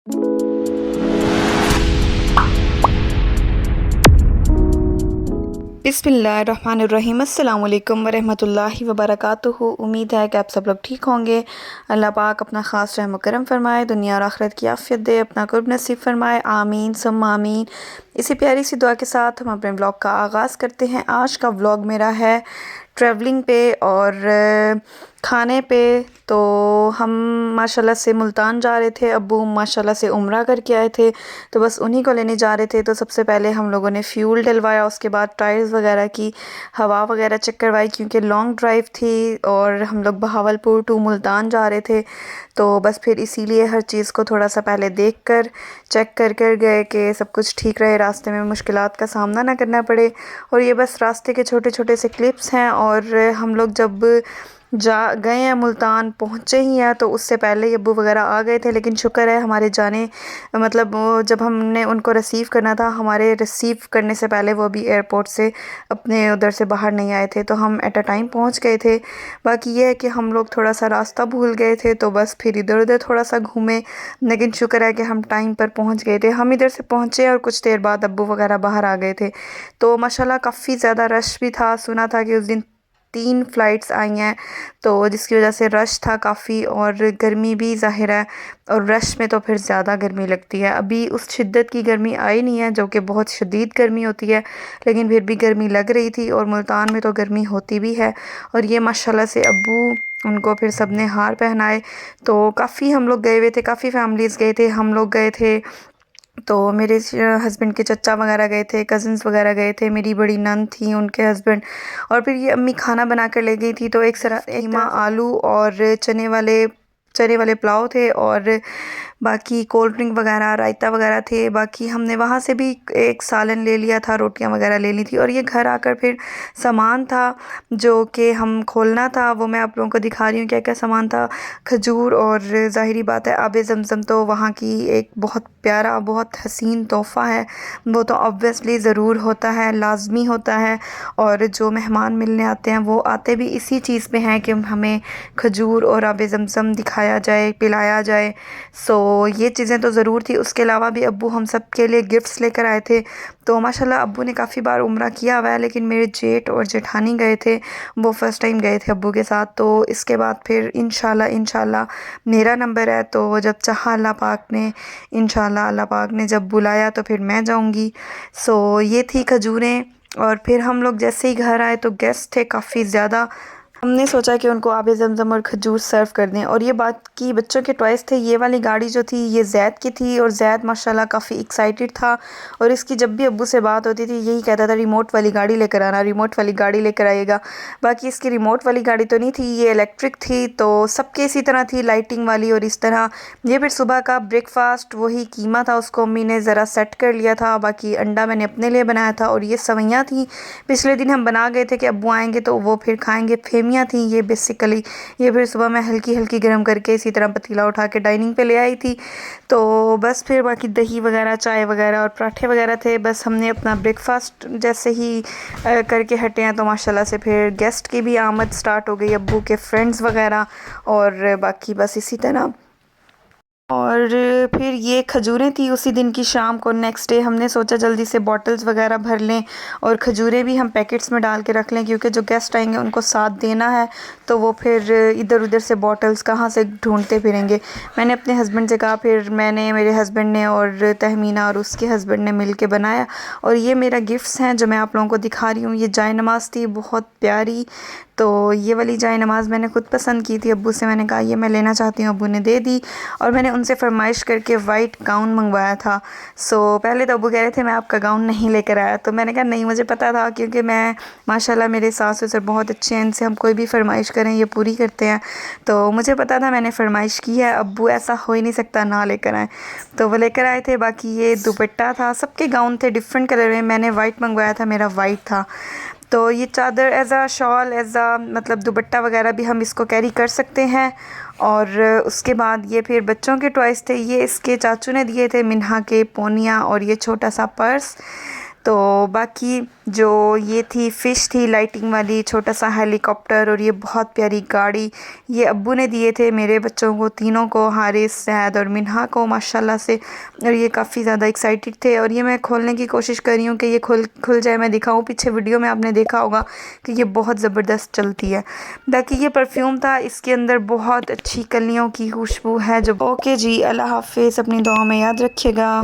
बिस्मिल्लाहिर्रहमानिर्रहीम। अस्सलाम वालेकुम वरहमतुल्लाहि वबरकातुहू। उम्मीद है कि आप सब लोग ठीक होंगे। अल्लाह पाक अपना ख़ास रहम करम फरमाए, दुनिया और आखिरत की आफ़ियत दे, अपना कुर्ब नसीब फरमाए। आमीन सुम्मा आमीन। इसी प्यारी सी दुआ के साथ हम अपने ब्लॉग का आगाज़ करते हैं। आज का व्लॉग मेरा है ट्रैवलिंग पे और खाने पे। तो हम माशाल्लाह से मुल्तान जा रहे थे, अब्बू माशाल्लाह से उम्रा करके आए थे, तो बस उन्हीं को लेने जा रहे थे। तो सबसे पहले हम लोगों ने फ्यूल डलवाया, उसके बाद टायर्स वगैरह की हवा वगैरह चेक करवाई, क्योंकि लॉन्ग ड्राइव थी और हम लोग बहावलपुर टू मुल्तान जा रहे थे। तो बस फिर इसीलिए हर चीज़ को थोड़ा सा पहले देख कर चेक कर गए कि सब कुछ ठीक रहे, रास्ते में मुश्किलात का सामना ना करना पड़े। और ये बस रास्ते के छोटे छोटे से क्लिप्स हैं। और हम लोग जब जा गए हैं मुल्तान, पहुँचे ही हैं, तो उससे पहले ही अब्बू वगैरह आ गए थे। लेकिन शुक्र है हमारे जाने मतलब वो जब हमने उनको रिसीव करना था, हमारे रिसीव करने से पहले वो अभी एयरपोर्ट से अपने उधर से बाहर नहीं आए थे, तो हम एट अ टाइम पहुँच गए थे। बाकी ये है कि हम लोग थोड़ा सा रास्ता भूल गए थे, तो बस फिर इधर उधर थोड़ा सा घूमे। लेकिन शुक्र है कि हम टाइम पर पहुँच गए थे। हम इधर से पहुँचे और कुछ देर बाद अब्बू वगैरह बाहर आ गए थे। तो माशाल्लाह काफ़ी ज़्यादा रश भी था। सुना था कि उस दिन 3 फ़्लाइट्स आई हैं, तो जिसकी वजह से रश था काफ़ी, और गर्मी भी ज़ाहिर है, और रश में तो फिर ज़्यादा गर्मी लगती है। अभी उस शिद्दत की गर्मी आई नहीं है जो कि बहुत शदीद गर्मी होती है, लेकिन फिर भी गर्मी लग रही थी। और मुल्तान में तो गर्मी होती भी है। और ये माशाल्लाह से अब्बू, उनको फिर सब ने हार पहनाए। तो काफ़ी हम लोग गए हुए थे, काफ़ी फैमिलीज़ गए थे। हम लोग गए थे, तो मेरे हस्बैंड के चचा वगैरह गए थे, कज़िन्स वगैरह गए थे, मेरी बड़ी नंद थी, उनके हस्बैंड, और फिर ये अम्मी खाना बना कर ले गई थी। तो एक कीमा आलू और चने वाले पुलाव थे, और बाकी कोल्ड ड्रिंक वगैरह रायता वगैरह थे। बाकी हमने वहाँ से भी एक सालन ले लिया था, रोटियां वगैरह ले ली थी। और ये घर आकर फिर सामान था जो कि हम खोलना था, वो मैं आप लोगों को दिखा रही हूँ क्या क्या सामान था। खजूर, और ज़ाहिरी बात है आबे ज़मज़म तो वहाँ की एक बहुत प्यारा, बहुत हसीन तोहफ़ा है, वो तो ऑब्वियसली ज़रूर होता है, लाज़मी होता है। और जो मेहमान मिलने आते हैं वो आते भी इसी चीज़ पे हैं कि हमें खजूर और आबे ज़मज़म दिखाया जाए, पिलाया जाए। सो ये चीज़ें तो ज़रूर थी। उसके अलावा भी अब्बू हम सब के लिए गिफ्ट्स लेकर आए थे। तो माशाल्लाह अब्बू ने काफ़ी बार उम्रा किया हुआ है, लेकिन मेरे जेठ और जेठानी गए थे, वो फ़र्स्ट टाइम गए थे अब्बू के साथ। तो इसके बाद फिर इंशाल्लाह मेरा नंबर है, तो जब चाहा अल्लाह पाक ने, इंशाल्लाह अल्लाह पाक ने जब बुलाया तो फिर मैं जाऊंगी। सो ये थी खजूरें। और फिर हम लोग जैसे ही घर आए तो गेस्ट थे काफ़ी ज़्यादा। हमने सोचा कि उनको आबे ज़मज़म और खजूर सर्व कर दें। और ये बात की बच्चों के टॉयज़ थे। ये वाली गाड़ी जो थी ये ज़ैद की थी, और ज़ैद माशाल्लाह काफ़ी एक्साइटेड था। और इसकी जब भी अब्बू से बात होती थी यही कहता था रिमोट वाली गाड़ी लेकर आना, रिमोट वाली गाड़ी लेकर आइएगा। बाकी इसकी रिमोट वाली गाड़ी तो नहीं थी, ये इलेक्ट्रिक थी। तो सबके इसी तरह थी, लाइटिंग वाली और इस तरह। ये फिर सुबह का ब्रेकफास्ट वही कीमा था, उसको अम्मी ने ज़रा सेट कर लिया था। बाकी अंडा मैंने अपने लिए बनाया था। और ये सवैयाँ थी, पिछले दिन हम बना गए थे कि अब्बू आएंगे तो वो फिर खाएंगे। फेमियाँ थी ये बेसिकली। ये फिर सुबह मैं हल्की हल्की गर्म करके इसी तरह पतीला उठा के डाइनिंग पे ले आई थी। तो बस फिर बाकी दही वगैरह, चाय वगैरह और पराठे वगैरह थे। बस हमने अपना ब्रेकफास्ट जैसे ही करके हटे हैं, तो माशाल्लाह से फिर गेस्ट की भी आमद स्टार्ट हो गई, अब्बू के फ्रेंड्स वगैरह। और बाकी बस इसी तरह। और फिर ये खजूरें थी उसी दिन की शाम को। नेक्स्ट डे हमने सोचा जल्दी से बॉटल्स वगैरह भर लें, और खजूरें भी हम पैकेट्स में डाल के रख लें, क्योंकि जो गेस्ट आएंगे उनको साथ देना है। तो वो फिर इधर उधर से बॉटल्स कहाँ से ढूंढते फिरेंगे। मैंने अपने हस्बैंड से कहा, फिर मैंने, मेरे हस्बैंड ने और तहमीना और उसके हस्बैंड ने मिल के बनाया। और ये मेरा गिफ्ट्स हैं जो मैं आप लोगों को दिखा रही हूँ। ये जाय नमाज़ थी बहुत प्यारी। तो ये वाली जाय नमाज़ मैंने खुद पसंद की थी, अब्बू से मैंने कहा ये मैं लेना चाहती हूँ, अब्बू ने दे दी। और मैंने उनसे फरमाइश करके वाइट गाउन मंगवाया था। सो पहले तो अब्बू कह रहे थे मैं आपका गाउन नहीं लेकर आया, तो मैंने कहा नहीं, मुझे पता था, क्योंकि मैं माशाल्लाह मेरे सास ससुर बहुत अच्छे हैं, इनसे हम कोई भी फरमाइश करें ये पूरी करते हैं। तो मुझे पता था, मैंने फरमाइश की है, अब्बू ऐसा हो ही नहीं सकता ना लेकर आए। तो वो लेकर आए थे। बाकी ये दुपट्टा था, सबके गाउन थे डिफरेंट कलर में, मैंने वाइट मंगवाया था, मेरा वाइट था। तो ये चादर एज़ आ शॉल, एज़ आ मतलब दुपट्टा वगैरह भी हम इसको कैरी कर सकते हैं। और उसके बाद ये फिर बच्चों के टॉयज़ थे। ये इसके चाचू ने दिए थे, मिन्हा के पोनिया और ये छोटा सा पर्स। तो बाकी जो ये थी फ़िश थी लाइटिंग वाली, छोटा सा हेलीकॉप्टर, और ये बहुत प्यारी गाड़ी, ये अब्बू ने दिए थे मेरे बच्चों को, तीनों को, हारिस, सैद और मिन्हा को माशाल्लाह से। और ये काफ़ी ज़्यादा एक्साइटेड थे, और ये मैं खोलने की कोशिश कर रही हूँ कि ये खुल जाए, मैं दिखाऊँ। पीछे वीडियो में आपने देखा होगा कि ये बहुत ज़बरदस्त चलती है। बाकी ये परफ्यूम था, इसके अंदर बहुत अच्छी कलियों की खुशबू है जो। ओके जी, अल्लाह हाफिज़, अपनी दुआ में याद रखिएगा।